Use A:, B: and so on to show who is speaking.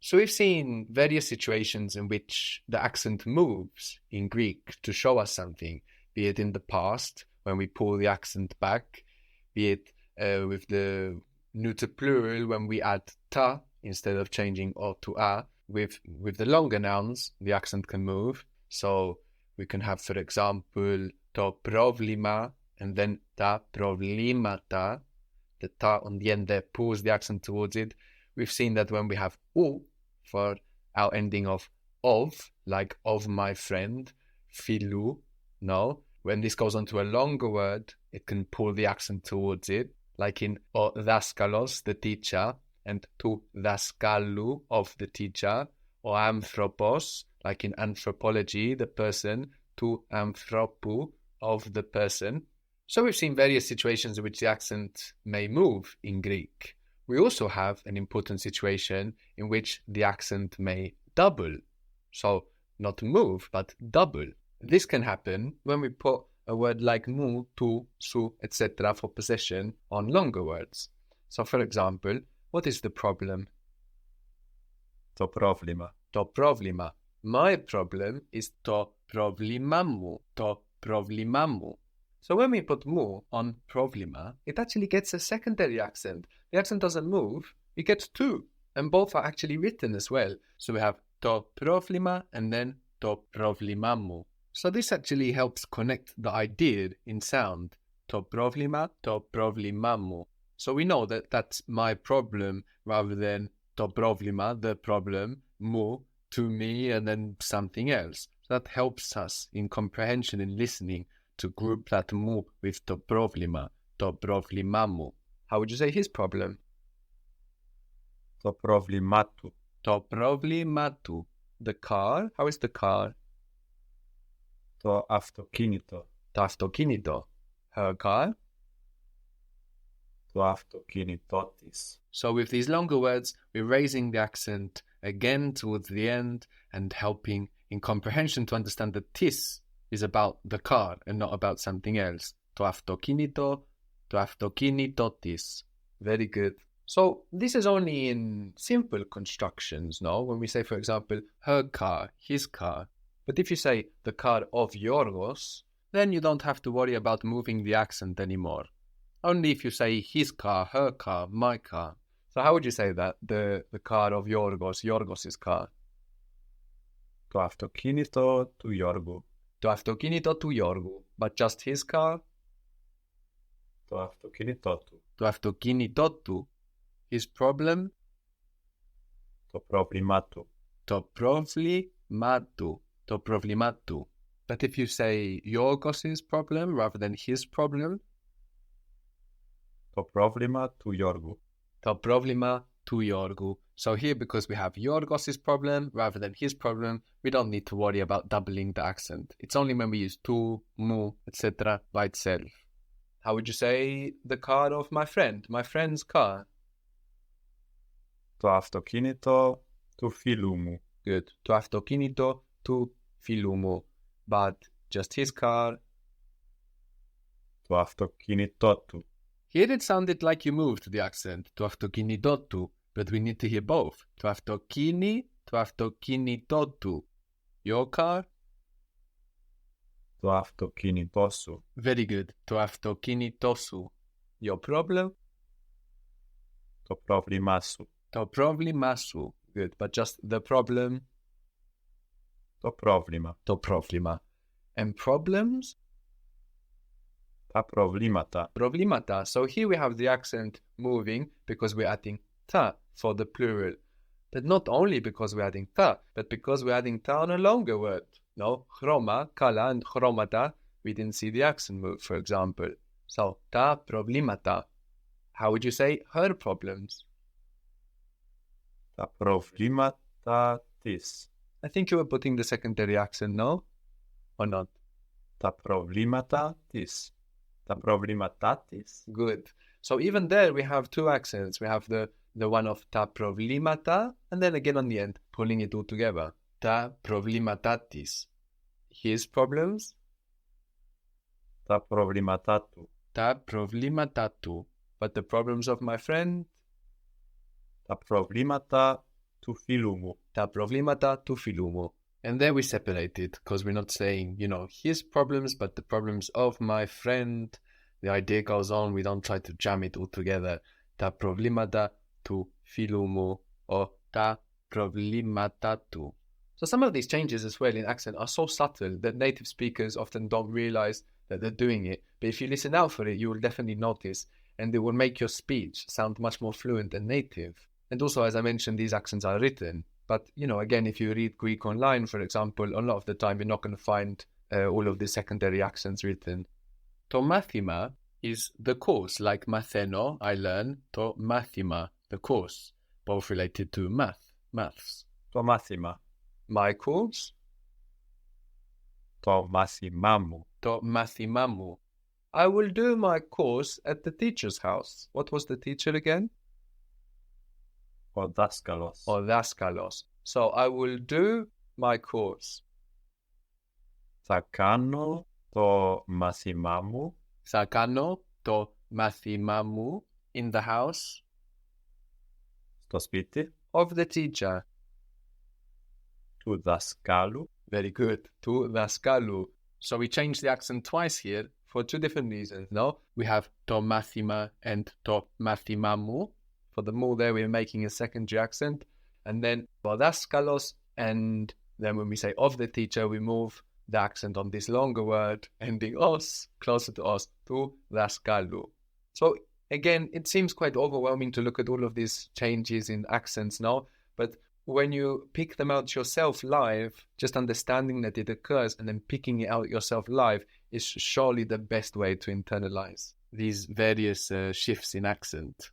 A: So we've seen various situations in which the accent moves in Greek to show us something, be it in the past, when we pull the accent back, be it with the neuter plural, when we add ta instead of changing o to a. With the longer nouns, the accent can move. So we can have, for example, to problema, and then ta problemata. The ta on the end there pulls the accent towards it. We've seen that when we have u for our ending of, like of my friend, filou, no. When this goes on to a longer word, it can pull the accent towards it, like in o daskalos, the teacher, and tu daskalou, of the teacher, or anthropos, like in anthropology, the person, tu anthropou, of the person. So we've seen various situations in which the accent may move in Greek. We also have an important situation in which the accent may double. So not move, but double. This can happen when we put a word like mu, tu, su, etc. for possession on longer words. So for example, what is the problem?
B: To problema.
A: To problema. My problem is to problemamu. To problemamu. So when we put mu on problema, it actually gets a secondary accent. The accent doesn't move, it gets two. And both are actually written as well. So we have to problema and then to problemamu. So this actually helps connect the idea in sound. To problema, to problemamu. So we know that that's my problem rather than to problema, the problem, mu, to me, and then something else. So that helps us in comprehension and listening to group that mu with to problema, to problemamu. How would you say his problem?
B: To problematu.
A: To problematu. The car? How is the car?
B: To αυτοκίνητο.
A: To αυτοκίνητο. Her car?
B: To αυτοκίνητό της.
A: So with these longer words, we're raising the accent again towards the end and helping in comprehension to understand that tis is about the car and not about something else. To αυτοκίνητο, to αυτοκίνητότης. Very good. So this is only in simple constructions, no? When we say, for example, her car, his car. But if you say the car of Yorgos, then you don't have to worry about moving the accent anymore. Only if you say his car, her car, my car. So how would you say that? The car of Yorgos, Yorgos' car.
B: Το αυτοκίνητο του Γιώργου.
A: Το αυτοκίνητο του Γιώργου. But just his car?
B: Το αυτοκίνητό του.
A: Το αυτοκίνητό του. His problem?
B: Το πρόβλημά του.
A: Το πρόβλημά του. Το πρόβλημά του. But if you say Yorgos' problem rather than his problem?
B: Το πρόβλημα του Γιώργου.
A: Το πρόβλημα του Γιώργου. So here, because we have Yorgos' problem rather than his problem, we don't need to worry about doubling the accent. It's only when we use tu, mu, etc. by itself. How would you say the car of my friend? My friend's car.
B: Το αυτοκίνητο του φίλου μου.
A: Good. Το αυτοκίνητο του φίλου μου. But just his car.
B: Το αυτοκίνητό του.
A: Here it sounded like you moved the accent. Το αυτοκίνητό του. But we need to hear both. Το αυτοκίνητό του. Your car?
B: Το αυτοκίνητό σου.
A: Very good. Το αυτοκίνητό σου. Your problem?
B: Το πρόβλημά σου.
A: Το πρόβλημά σου. Good. But just the problem?
B: Το πρόβλημα.
A: Το πρόβλημα. And problems?
B: Τα προβλήματα.
A: Προβλήματα. So here we have the accent moving because we're adding ta for the plural. But not only because we're adding ta, but because we're adding ta on a longer word. No, chroma, kala, and chromata, we didn't see the accent move, for example. So, ta problemata. How would you say her problems?
B: Τα προβλήματα της.
A: I think you were putting the secondary accent, no? Or not?
B: Τα προβλήματα της. Τα προβλήματά της.
A: Good. So even there we have two accents. We have the one of ta problemata, and then again on the end, pulling it all together. Ta problematatis. His problems?
B: Τα προβλήματά του.
A: Τα προβλήματα του. But the problems of my friend?
B: Τα προβλήματα του φίλου μου.
A: Τα προβλήματα του φίλου μου. And there we separate it because we're not saying, his problems, but the problems of my friend. The idea goes on. We don't try to jam it all together. Τα προβλήματα του φίλου μου or τα προβλήματα του. So some of these changes as well in accent are so subtle that native speakers often don't realize that they're doing it. But if you listen out for it, you will definitely notice, and it will make your speech sound much more fluent and native. And also, as I mentioned, these accents are written. But, again, if you read Greek online, for example, a lot of the time you're not going to find all of the secondary accents written. To μάθημα is the course, like μαθαίνω, I learn. To μάθημα, the course, both related to maths.
B: Το μάθημα.
A: My course.
B: Το μάθημά μου.
A: Το μάθημά μου. I will do my course at the teacher's house. What was the teacher again?
B: Ο δάσκαλος.
A: Ο δάσκαλος. So I will do my course.
B: Θα κάνω το μάθημά μου.
A: Θα κάνω το μάθημά μου in the house
B: Στο σπίτι.
A: of the teacher.
B: Του δασκάλου.
A: Very good. Του δασκάλου. So we changed the accent twice here for two different reasons, no? We have το μάθημα and το μάθημά μου. For the mu there, we're making a secondary accent. And then ο δάσκαλος, and then when we say of the teacher, we move the accent on this longer word, ending os, closer to os, του δασκάλου. So again, it seems quite overwhelming to look at all of these changes in accents now, but when you pick them out yourself live, just understanding that it occurs and then picking it out yourself live is surely the best way to internalize these various shifts in accent.